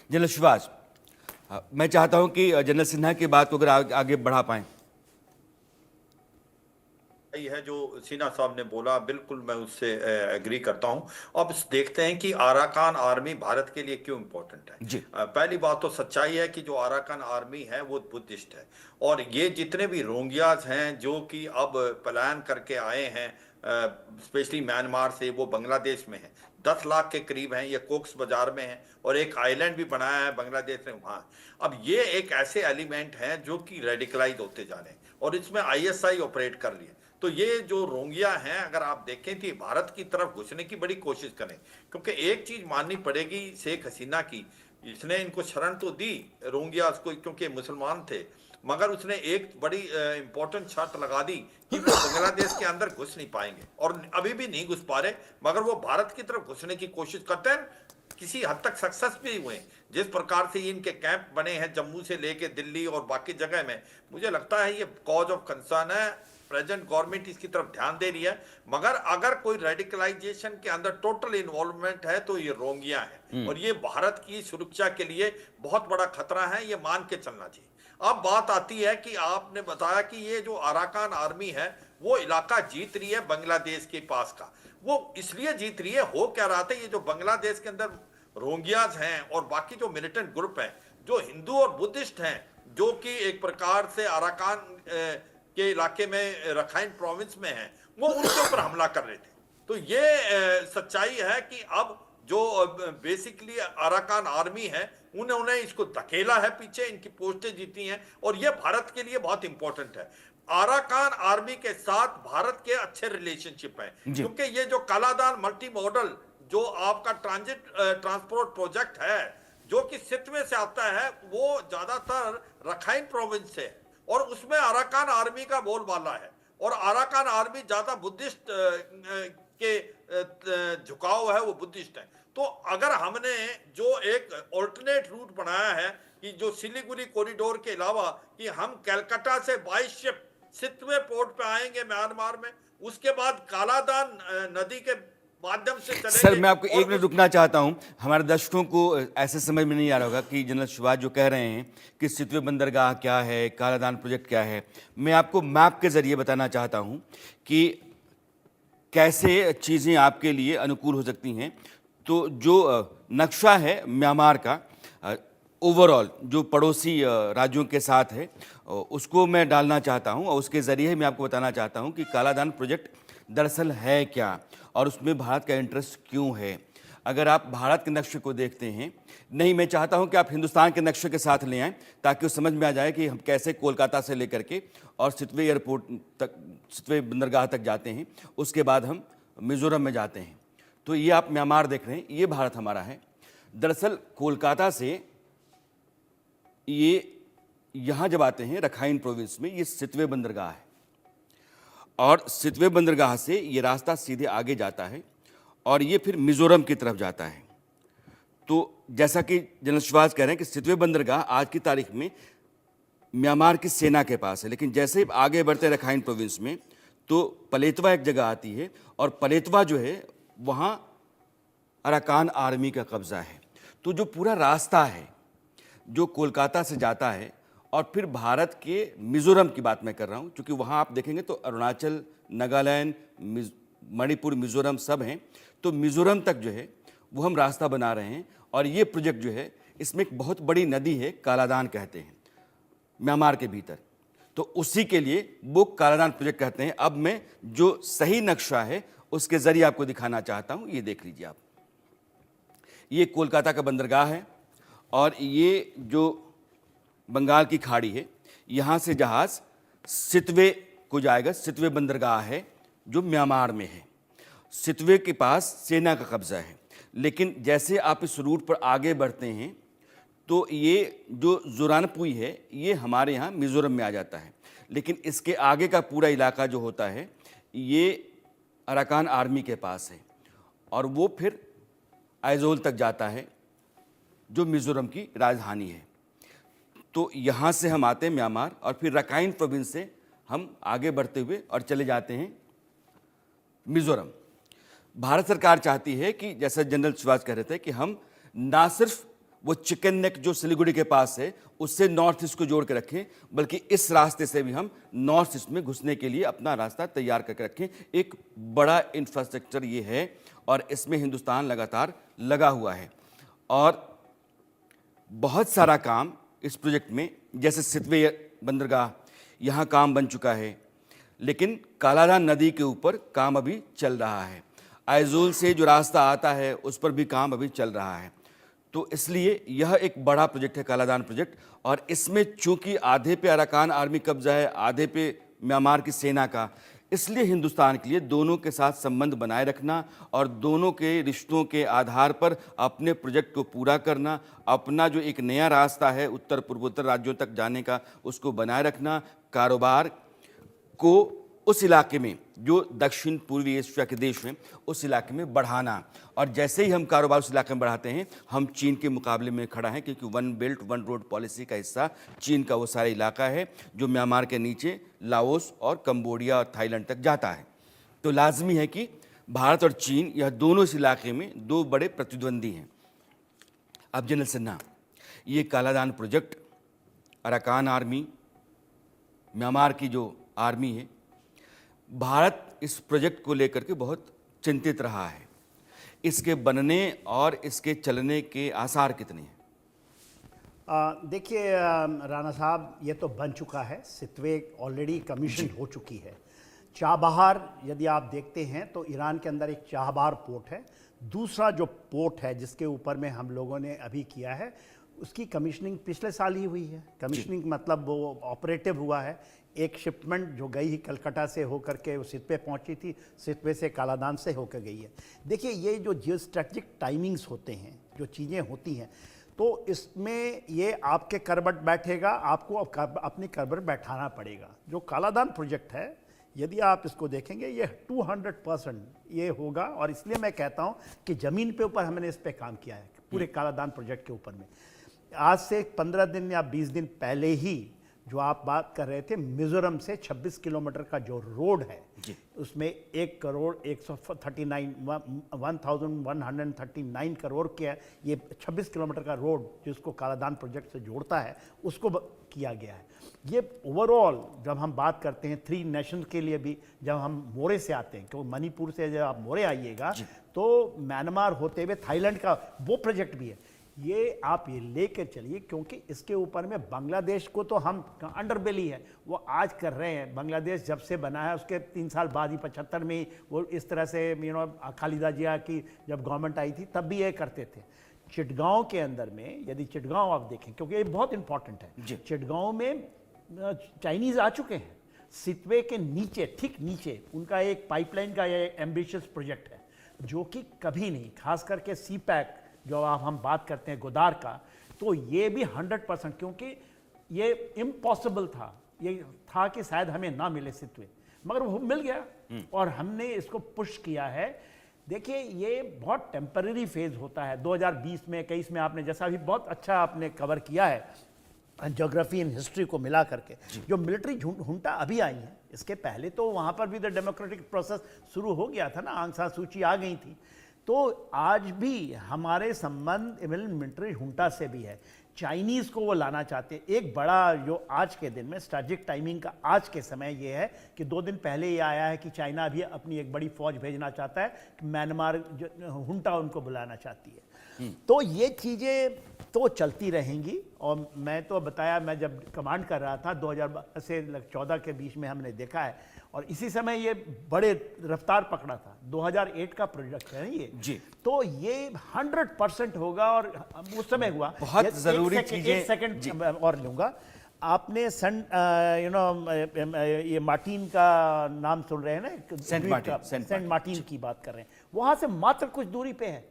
General Shiva's, मैं चाहता हूं कि जनरल सिन्हा की बात को अगर आगे बढ़ा पाएं। यही है जो सिन्हा साहब ने बोला, बिल्कुल मैं उससे एग्री करता हूं। अब देखते हैं कि अराकान आर्मी भारत के लिए क्यों इम्पोर्टेंट है। जी। पहली बात तो सच्चाई है कि जो अराकान आर्मी है वो बुद्धिस्ट है, और ये जितने भी रोहिंग्यास हैं जो कि अब पलायन करके आए हैं स्पेशली म्यांमार से, वो बांग्लादेश में हैं। 10 लाख के करीब हैं, ये कोक्स बाजार में है, और एक आइलैंड भी बनाया है बांग्लादेश में वहाँ। अब ये एक ऐसे एलिमेंट हैं जो कि रेडिकलाइज होते जा रहे हैं, और इसमें आईएसआई ऑपरेट कर रही है। तो ये जो रोहिंग्या हैं, अगर आप देखें कि भारत की तरफ घुसने की बड़ी कोशिश करें, क्योंकि एक चीज माननी पड़ेगी शेख हसीना की, इसने इनको शरण तो दी रोहिंग्या को क्योंकि मुसलमान थे, मगर उसने एक बड़ी इंपॉर्टेंट शर्त लगा दी कि वो बांग्लादेश के अंदर घुस नहीं पाएंगे, और अभी भी नहीं घुस पा रहे, मगर वो भारत की तरफ घुसने की कोशिश करते हैं, किसी हद तक सक्सेस भी हुए। जिस प्रकार से इनके कैंप बने हैं जम्मू से लेके दिल्ली और बाकी जगह में, मुझे लगता है ये कॉज ऑफ कंसर्न है। प्रेजेंट गवर्नमेंट इसकी तरफ ध्यान दे रही है, मगर अगर कोई रेडिकलाइजेशन के अंदर टोटल इन्वॉल्वमेंट है तो ये रोहिंग्या है, और ये भारत की सुरक्षा के लिए बहुत बड़ा खतरा है, ये मान के चलना चाहिए। अब बात आती है कि आपने बताया कि ये जो अराकान आर्मी है वो इलाका जीत रही है बांग्लादेश के पास का। वो इसलिए जीत रही है, हो क्या रहा था, ये जो बांग्लादेश के अंदर रोहिंग्यास हैं और बाकी जो मिलिटेंट ग्रुप हैं जो हिंदू और बुद्धिस्ट हैं, जो कि एक प्रकार से अराकान के इलाके में रखाइन प्रोविंस में हैं, वो उनके ऊपर हमला कर रहे थे। तो ये सच्चाई है कि अब जो बेसिकली अराकान आर्मी है उन्होंने इसको धकेला है पीछे, इनकी पोस्टें जीती हैं, और ये भारत के लिए बहुत इंपॉर्टेंट है। अराकान आर्मी के साथ भारत के अच्छे रिलेशनशिप हैं, क्योंकि ये जो कालादान मल्टी मॉडल जो आपका ट्रांसपोर्ट प्रोजेक्ट है जो कि सितवे से आता है, वो ज्यादातर रखाइन प्रोविंस से, और उसमें अराकान आर्मी का बोलबाला है, और अराकान आर्मी ज्यादा बुद्धिस्ट के झुकाव है, वो बुद्धिस्ट है। तो अगर हमने जो एक ऑल्टरनेट रूट बनाया है कि जो सिलीगुड़ी कॉरिडोर के अलावा कि हम कलकत्ता से 22 शिप सितवे पोर्ट पे आएंगे म्यांमार में, उसके बाद कालादान नदी के माध्यम से चलेंगे। सर, मैं आपको एक मिनट रुकना चाहता हूं। हमारे दर्शकों को ऐसे समझ में नहीं आ रहा होगा कि जनरल शिवाज जो कह रहे हैं कि सितवे बंदरगाह क्या है, कालादान प्रोजेक्ट क्या है। मैं आपको मैप के जरिए बताना चाहता हूं कि कैसे चीज़ें आपके लिए अनुकूल हो सकती हैं। तो जो नक्शा है म्यांमार का ओवरऑल जो पड़ोसी राज्यों के साथ है, उसको मैं डालना चाहता हूं, और उसके ज़रिए मैं आपको बताना चाहता हूं कि कालादान प्रोजेक्ट दरअसल है क्या और उसमें भारत का इंटरेस्ट क्यों है। अगर आप भारत के नक्शे को देखते हैं, नहीं, मैं चाहता हूं कि आप हिंदुस्तान के नक्शे के साथ ले आएँ ताकि उस समझ में आ जाए कि हम कैसे कोलकाता से लेकर के और सितवे एयरपोर्ट तक, सितवे बंदरगाह तक जाते हैं, उसके बाद हम मिज़ोरम में जाते हैं। तो ये आप म्यांमार देख रहे हैं, ये भारत हमारा है। दरअसल कोलकाता से ये यहाँ जब आते हैं रखाइन प्रोविंस में, ये सितवे बंदरगाह है, और सितवे बंदरगाह से ये रास्ता सीधे आगे जाता है और ये फिर मिज़ोरम की तरफ जाता है। तो जैसा कि जनरल शिवाज कह रहे हैं कि सितवे बंदरगाह आज की तारीख में म्यांमार की सेना के पास है, लेकिन जैसे आगे बढ़ते रखाइन प्रोविंस में तो पलेतवा एक जगह आती है, और पलेतवा जो है वहाँ अराकान आर्मी का कब्जा है। तो जो पूरा रास्ता है जो कोलकाता से जाता है, और फिर भारत के मिज़ोरम की बात मैं कर रहा हूँ, क्योंकि वहाँ आप देखेंगे तो अरुणाचल, नागालैंड, मणिपुर, मिज़ोरम सब हैं। तो मिज़ोरम तक जो है वो हम रास्ता बना रहे हैं, और ये प्रोजेक्ट जो है इसमें एक बहुत बड़ी नदी है, कालादान कहते हैं म्यांमार के भीतर, तो उसी के लिए वो कालादान प्रोजेक्ट कहते हैं। अब मैं जो सही नक्शा है उसके ज़रिए आपको दिखाना चाहता हूँ, ये देख लीजिए आप। ये कोलकाता का बंदरगाह है, और ये जो बंगाल की खाड़ी है, यहाँ से जहाज़ सितवे को जाएगा। सितवे बंदरगाह है जो म्यांमार में है, सितवे के पास सेना का कब्जा है। लेकिन जैसे आप इस रूट पर आगे बढ़ते हैं तो ये जो जोरानपुई है ये हमारे यहाँ मिज़ोरम में आ जाता है, लेकिन इसके आगे का पूरा इलाका जो होता है ये अराकान आर्मी के पास है, और वो फिर आइजोल तक जाता है जो मिज़ोरम की राजधानी है। तो यहाँ से हम आते हैं म्यांमार, और फिर रखाइन प्रोविंस से हम आगे बढ़ते हुए और चले जाते हैं मिज़ोरम। भारत सरकार चाहती है कि जैसा जनरल शिवाज कह रहे थे कि हम ना सिर्फ वो चिकन नेक जो सिलीगुड़ी के पास है उससे नॉर्थ ईस्ट को जोड़ के रखें, बल्कि इस रास्ते से भी हम नॉर्थ ईस्ट में घुसने के लिए अपना रास्ता तैयार करके रखें। एक बड़ा इंफ्रास्ट्रक्चर ये है और इसमें हिंदुस्तान लगातार लगा हुआ है। और बहुत सारा काम इस प्रोजेक्ट में, जैसे सितवे बंदरगाह, यहाँ काम बन चुका है, लेकिन कालाधान नदी के ऊपर काम अभी चल रहा है। आइजोल से जो रास्ता आता है उस पर भी काम अभी चल रहा है। तो इसलिए यह एक बड़ा प्रोजेक्ट है कालाधान प्रोजेक्ट। और इसमें चूंकि आधे पे अराकान आर्मी कब्जा है, आधे पे म्यांमार की सेना का, इसलिए हिंदुस्तान के लिए दोनों के साथ संबंध बनाए रखना और दोनों के रिश्तों के आधार पर अपने प्रोजेक्ट को पूरा करना, अपना जो एक नया रास्ता है उत्तर पूर्वोत्तर राज्यों तक जाने का, उसको बनाए रखना, कारोबार को उस इलाके में जो दक्षिण पूर्वी एशिया के देश हैं उस इलाके में बढ़ाना। और जैसे ही हम कारोबार उस इलाके में बढ़ाते हैं, हम चीन के मुकाबले में खड़ा है, क्योंकि one belt one road policy का हिस्सा चीन का वो सारा इलाका है जो म्यांमार के नीचे लाओस और कंबोडिया और थाईलैंड तक जाता है। तो लाजमी है कि भारत और चीन, यह दोनों इस इलाके में दो बड़े प्रतिद्वंदी हैं। अब जनरल सिन्हा, ये कालाधान प्रोजेक्ट, अराकान आर्मी, म्यांमार की जो आर्मी है, भारत इस प्रोजेक्ट को लेकर के बहुत चिंतित रहा है। इसके बनने और इसके चलने के आसार कितने हैं? देखिए राणा साहब, ये तो बन चुका है, सितवे ऑलरेडी कमीशन हो चुकी है। चाबहार यदि आप देखते हैं तो ईरान के अंदर एक चाबहार पोर्ट है। दूसरा जो पोर्ट है जिसके ऊपर में हम लोगों ने अभी किया है, उसकी कमीशनिंग पिछले साल ही हुई है। कमीशनिंग मतलब वो ऑपरेटिव हुआ है। एक शिपमेंट जो गई ही कलकत्ता से होकर के वो सितवे पहुंची थी, सितवे से कालाधान से होकर गई है। देखिए, ये जो जियो स्ट्रेटजिक टाइमिंग्स होते हैं, जो चीज़ें होती हैं, तो इसमें ये आपके करबट बैठेगा, आपको अपनी करबट बैठाना पड़ेगा। जो कालाधान प्रोजेक्ट है, यदि आप इसको देखेंगे, ये 200% ये होगा। और इसलिए मैं कहता हूँ कि ज़मीन पे ऊपर हमने इस पे काम किया है, पूरे कालाधान प्रोजेक्ट के ऊपर में। आज से 15 दिन या 20 दिन पहले ही जो आप बात कर रहे थे, मिजोरम से 26 किलोमीटर का जो रोड है, उसमें 1,139 करोड़ के ये 26 किलोमीटर का रोड जिसको कालाधान प्रोजेक्ट से जोड़ता है, उसको किया गया है। ये ओवरऑल जब हम बात करते हैं 3 नेशन के लिए भी, जब हम मोरे से आते हैं, क्योंकि मणिपुर से जब आप मोरे आइएगा तो म्यांमार होते हुए थाईलैंड का वो प्रोजेक्ट भी है। ये आप ये लेकर चलिए, क्योंकि इसके ऊपर में बांग्लादेश को तो हम अंडरबेली है, वो आज कर रहे हैं। बांग्लादेश जब से बना है उसके 3 साल बाद ही 75 में वो इस तरह से खालिदा जिया की जब गवर्नमेंट आई थी तब भी ये करते थे। चिटगांव के अंदर में यदि चिटगांव आप देखें, क्योंकि ये बहुत इंपॉर्टेंट है, चिटगांव में चाइनीज़ आ चुके हैं। सितवे के नीचे, ठीक नीचे उनका एक पाइपलाइन का ये एम्बिशियस प्रोजेक्ट है, जो कि कभी नहीं, खास करके सी पैक जो हम बात करते हैं गोदार का, तो ये भी 100%, क्योंकि ये इम्पॉसिबल था, ये था कि शायद हमें ना मिले सितवे, मगर वो मिल गया और हमने इसको पुश किया है। देखिए, ये बहुत टेम्पररी फेज होता है। 2020 में 21 में आपने जैसा भी बहुत अच्छा आपने कवर किया है ज्योग्राफी एंड हिस्ट्री को मिला करके, जो मिलिट्री हुंटा अभी आई है, इसके पहले तो वहाँ पर भी तो डेमोक्रेटिक प्रोसेस शुरू हो गया था ना, आंग सान सूची आ गई थी। तो आज भी हमारे संबंध इवन मिलिट्री हुंटा से भी है। चाइनीज़ को वो लाना चाहते हैं। एक बड़ा जो आज के दिन में स्ट्रैटेजिक टाइमिंग का आज के समय ये है कि 2 दिन पहले ये आया है कि चाइना भी अपनी एक बड़ी फौज भेजना चाहता है, कि म्यांमार हुंटा उनको बुलाना चाहती है। तो ये चीज़ें तो चलती रहेंगी। और मैं तो बताया, मैं जब कमांड कर रहा था 2012 से 14 के बीच में हमने देखा है, और इसी समय ये बड़े रफ्तार पकड़ा था। 2008 का प्रोजेक्ट है ये जी, तो ये 100% होगा। और उस समय हुआ बहुत जरूरी चीजें। एक सेकंड और लूंगा। आपने ये मार्टिन का नाम सुन रहे हैं ना, सेंट मार्टिन की बात कर रहे हैं, वहां से मात्र कुछ दूरी पे है।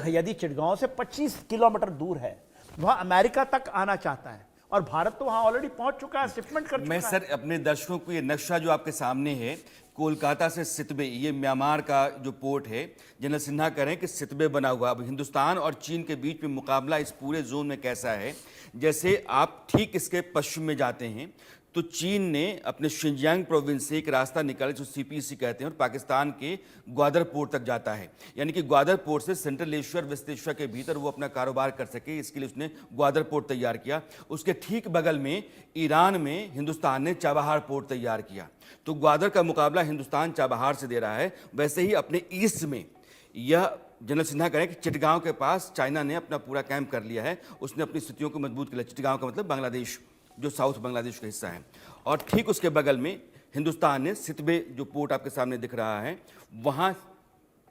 यदि चिटगांव से 25 किलोमीटर दूर है, वहां अमेरिका तक आना चाहता है, और भारत तो वहां ऑलरेडी पहुंच चुका है, शिपमेंट कर चुका मैं है। सर अपने दर्शकों को ये नक्शा जो आपके सामने है, कोलकाता से सितवे, ये म्यांमार का जो पोर्ट है, जनरल सिन्हा कह रहे हैं कि सितवे बना हुआ। अब हिंदुस्तान और चीन के बीच में मुकाबला इस पूरे जोन में कैसा है, जैसे आप ठीक इसके पश्चिम में जाते हैं तो चीन ने अपने शिनजियांग प्रोविंस से एक रास्ता निकाला जो सीपीसी कहते हैं और पाकिस्तान के ग्वादर पोर्ट तक जाता है। यानी कि ग्वादर पोर्ट से सेंट्रल एशिया और वेस्ट एशिया के भीतर वो अपना कारोबार कर सके, इसके लिए उसने ग्वादर पोर्ट तैयार किया। उसके ठीक बगल में ईरान में हिंदुस्तान ने चाबहार पोर्ट तैयार किया। तो ग्वादर का मुकाबला हिंदुस्तान चाबहार से दे रहा है। वैसे ही अपने ईस्ट में यह जनरल सिन्हा कह रहे हैं कि चिटगांव के पास चाइना ने अपना पूरा कैंप कर लिया है, उसने अपनी स्थितियों को मजबूत किया। चिटगांव का मतलब बांग्लादेश, जो साउथ बांग्लादेश का हिस्सा है। और ठीक उसके बगल में हिंदुस्तान ने सितवे, जो पोर्ट आपके सामने दिख रहा है, वहाँ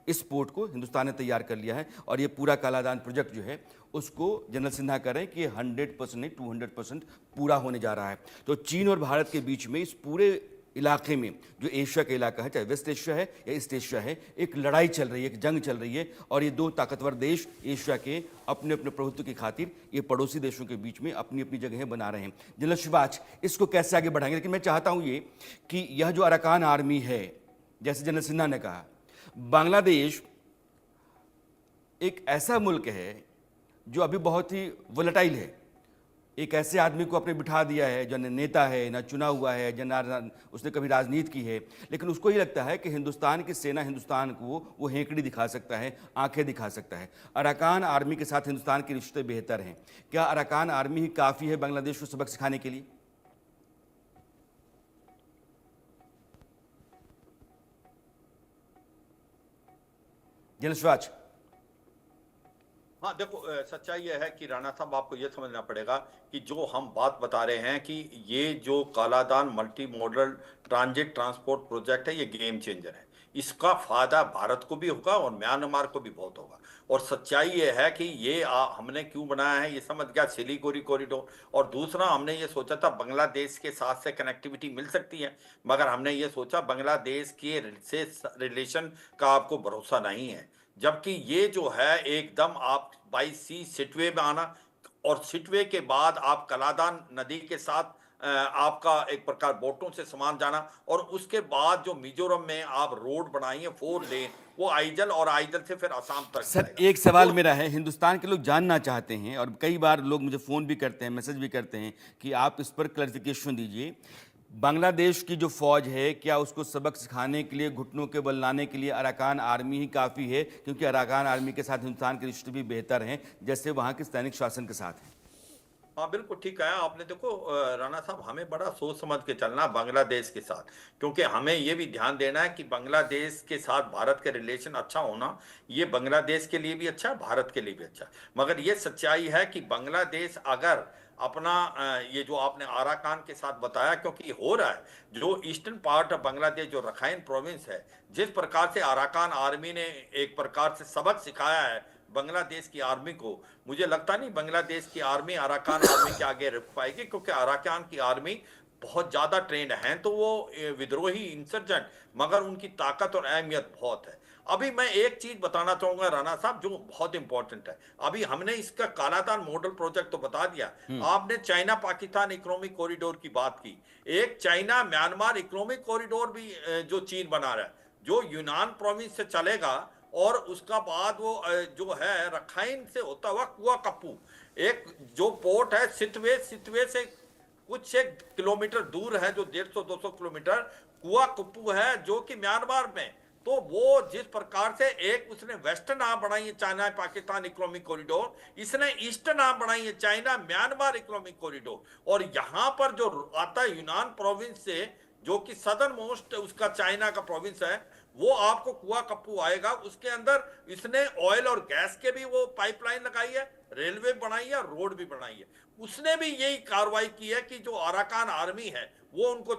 इस पोर्ट को हिंदुस्तान ने तैयार कर लिया है। और ये पूरा कालादान प्रोजेक्ट जो है उसको जनरल सिन्हा कह रहे हैं कि 100% नहीं 200% पूरा होने जा रहा है। तो चीन और भारत के बीच में इस पूरे इलाके में, जो एशिया का इलाका है, चाहे वेस्ट एशिया है या ईस्ट एशिया है, एक लड़ाई चल रही है, एक जंग चल रही है। और ये दो ताकतवर देश एशिया के अपने अपने प्रभुत्व की खातिर ये पड़ोसी देशों के बीच में अपनी अपनी जगहें बना रहे हैं। जनरल शिवाज इसको कैसे आगे बढ़ाएंगे? लेकिन मैं चाहता हूं ये कि यह जो अराकान आर्मी है, जैसे जनरल सिन्हा ने कहा, बांग्लादेश एक ऐसा मुल्क है जो अभी बहुत ही वोलेटाइल है। एक ऐसे आदमी को आपने बिठा दिया है जो न नेता है, न चुना हुआ है, न उसने कभी राजनीति की है, लेकिन उसको ये लगता है कि हिंदुस्तान की सेना हिंदुस्तान को वो हेंकड़ी दिखा सकता है, आंखें दिखा सकता है। अराकान आर्मी के साथ हिंदुस्तान के रिश्ते बेहतर हैं। क्या अराकान आर्मी ही काफ़ी है बांग्लादेश को सबक सिखाने के लिए? जनरल शिवाज। हाँ देखो, सच्चाई यह है कि राणा साहब आपको यह समझना पड़ेगा कि जो हम बात बता रहे हैं कि ये जो Kaladan multi modal transit transport project है, ये गेम चेंजर है। इसका फायदा भारत को भी होगा और म्यांमार को भी बहुत होगा। और सच्चाई ये है कि ये हमने क्यों बनाया है, ये समझ गया, सिलीगुड़ी कॉरिडोर। और दूसरा, हमने ये सोचा था बांग्लादेश के साथ से कनेक्टिविटी मिल सकती है, मगर हमने ये सोचा बांग्लादेश के से रिलेशन का आपको भरोसा नहीं है। जबकि ये जो है एकदम आप बाई सी सिटवे में आना, और सिटवे के बाद आप कलादान नदी के साथ आपका एक प्रकार बोटों से सामान जाना, और उसके बाद जो मिजोरम में आप रोड बनाई है 4 लेन, वो आइजल, और आइजल से फिर असम तक सर जाएगा। एक सवाल तो मेरा है, हिंदुस्तान के लोग जानना चाहते हैं और कई बार लोग मुझे फ़ोन भी करते हैं, मैसेज भी करते हैं कि आप इस पर क्लैरिफिकेशन दीजिए। बांग्लादेश की जो फौज है, क्या उसको सबक सिखाने के लिए, घुटनों के बल लाने के लिए अराकान आर्मी ही काफ़ी है? क्योंकि अराकान आर्मी के साथ हिंदुस्तान के रिश्ते भी बेहतर हैं जैसे वहाँ के सैनिक शासन के साथ हैं। हाँ बिल्कुल ठीक कहा आपने। देखो राणा साहब, हमें बड़ा सोच समझ के चलना बांग्लादेश के साथ, क्योंकि हमें ये भी ध्यान देना है कि बांग्लादेश के साथ भारत के रिलेशन अच्छा होना, ये बांग्लादेश के लिए भी अच्छा है, भारत के लिए भी अच्छा है। मगर ये सच्चाई है कि बांग्लादेश अगर अपना ये जो आपने आराकान के साथ बताया, क्योंकि हो रहा है जो ईस्टर्न पार्ट ऑफ बांग्लादेश, जो रखाइन प्रोविंस है, जिस प्रकार से आराकान आर्मी ने एक प्रकार से सबक सिखाया है बांग्लादेश की आर्मी को, मुझे लगता नहीं बांग्लादेश की आर्मी अराकान आर्मी के आगे रुक पाएगी, क्योंकि अराकान की आर्मी बहुत ज्यादा ट्रेंड है। तो वो विद्रोही इंसर्जेंट, मगर उनकी ताकत और अहमियत बहुत है। अभी मैं एक चीज बताना चाहूंगा राणा साहब, जो बहुत इंपॉर्टेंट है। अभी हमने इसका कालादान मॉडल प्रोजेक्ट तो बता दिया, आपने चाइना पाकिस्तान इकोनॉमिक कॉरिडोर की बात की। एक चाइना म्यांमार इकोनॉमिक कॉरिडोर भी जो चीन बना रहा है, जो यूनान प्रोविंस से चलेगा, और उसका बाद वो जो है रखाइन से होता हुआ कुआ कप्पू, एक जो पोर्ट है सितवे, सितवे से कुछ एक किलोमीटर दूर है, जो 150-200 किलोमीटर कुआ कप्पू है, जो कि म्यांमार में। तो वो जिस प्रकार से एक उसने वेस्टर्न आर्म बनाई है चाइना पाकिस्तान इकोनॉमिक कॉरिडोर, इसने ईस्टर्न आर्म बनाई है चाइना म्यांमार इकोनॉमिक कॉरिडोर। और यहां पर जो आता है यूनान प्रोविंस से, जो कि सदर्न मोस्ट उसका चाइना का प्रोविंस है, वो आपको कुआ कप्पू आएगा। उसके अंदर इसने ऑयल और गैस के भी वो पाइपलाइन लगाई है, रेलवे बनाई है, रोड भी बनाई है। उसने भी यही कार्रवाई की है कि जो अराकान आर्मी है वो उनको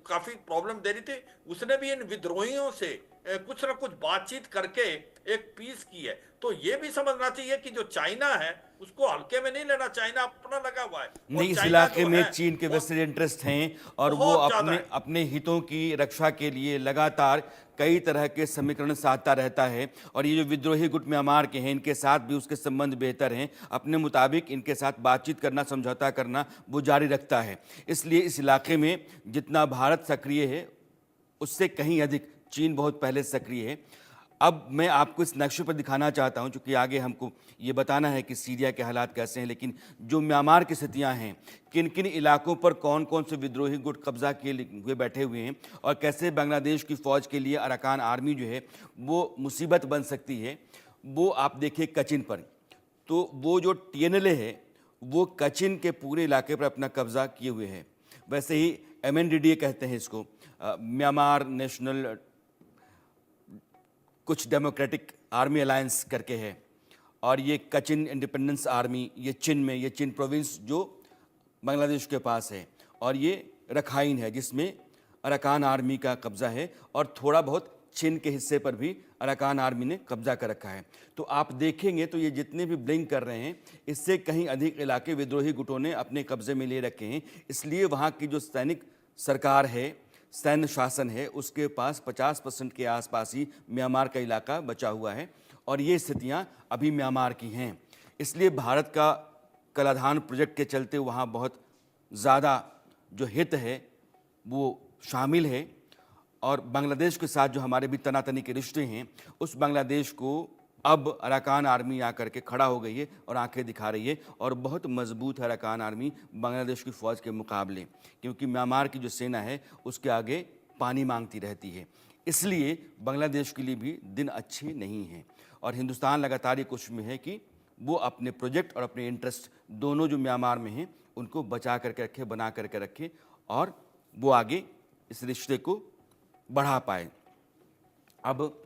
काफी प्रॉब्लम दे रही थी। उसने भी इन विद्रोहियों से कुछ ना कुछ बातचीत करके एक पीस की है। तो ये भी समझना चाहिए कि जो चाइना है उसको हल्के में नहीं लेना, चाइना अपना लगा हुआ है। नहीं, इस इलाके में चीन के वेस्टेड इंटरेस्ट हैं और वो अपने हितों की रक्षा के लिए लगातार कई तरह के समीकरण साधता रहता है। और ये जो विद्रोही गुट म्यांमार के हैं, इनके साथ भी उसके संबंध बेहतर हैं, अपने मुताबिक इनके साथ बातचीत करना, समझौता करना वो जारी रखता है। इसलिए इस इलाके में जितना भारत सक्रिय है उससे कहीं अधिक चीन बहुत पहले सक्रिय है। अब मैं आपको इस नक्शे पर दिखाना चाहता हूं, क्योंकि आगे हमको ये बताना है कि सीरिया के हालात कैसे हैं, लेकिन जो म्यांमार की स्थितियां हैं, किन किन इलाकों पर कौन कौन से विद्रोही गुट कब्जा किए हुए बैठे हुए हैं, और कैसे बांग्लादेश की फ़ौज के लिए अराकान आर्मी जो है वो मुसीबत बन सकती है, वो आप देखिए कचिन पर। तो वो जो TNLA है वो कचिन के पूरे इलाके पर अपना कब्जा किए हुए है। वैसे ही MNDDA कहते हैं इसको, म्यांमार नेशनल कुछ डेमोक्रेटिक आर्मी अलायंस करके है, और ये कचिन इंडिपेंडेंस आर्मी, ये चिन में, ये चिन प्रोविंस जो बांग्लादेश के पास है, और ये रखाइन है जिसमें अराकान आर्मी का कब्जा है, और थोड़ा बहुत चिन के हिस्से पर भी अराकान आर्मी ने कब्जा कर रखा है। तो आप देखेंगे तो ये जितने भी ब्लिंक कर रहे हैं, इससे कहीं अधिक इलाके विद्रोही गुटों ने अपने कब्जे में ले रखे हैं। इसलिए वहाँ की जो सैनिक सरकार है, सैन्य शासन है, उसके पास 50% के आसपास ही म्यांमार का इलाका बचा हुआ है, और ये स्थितियाँ अभी म्यांमार की हैं। इसलिए भारत का कलाधान प्रोजेक्ट के चलते वहाँ बहुत ज़्यादा जो हित है वो शामिल है, और बांग्लादेश के साथ जो हमारे भी तनातनी के रिश्ते हैं, उस बांग्लादेश को अब अराकान आर्मी आकर के खड़ा हो गई है और आंखें दिखा रही है, और बहुत मजबूत है अराकान आर्मी बांग्लादेश की फ़ौज के मुकाबले, क्योंकि म्यांमार की जो सेना है उसके आगे पानी मांगती रहती है। इसलिए बांग्लादेश के लिए भी दिन अच्छे नहीं हैं, और हिंदुस्तान लगातार ये कोशिश में है कि वो अपने प्रोजेक्ट और अपने इंटरेस्ट दोनों जो म्यांमार में हैं उनको बचा करके रखे, बना करके रखे, और वो आगे इस रिश्ते को बढ़ा पाए। अब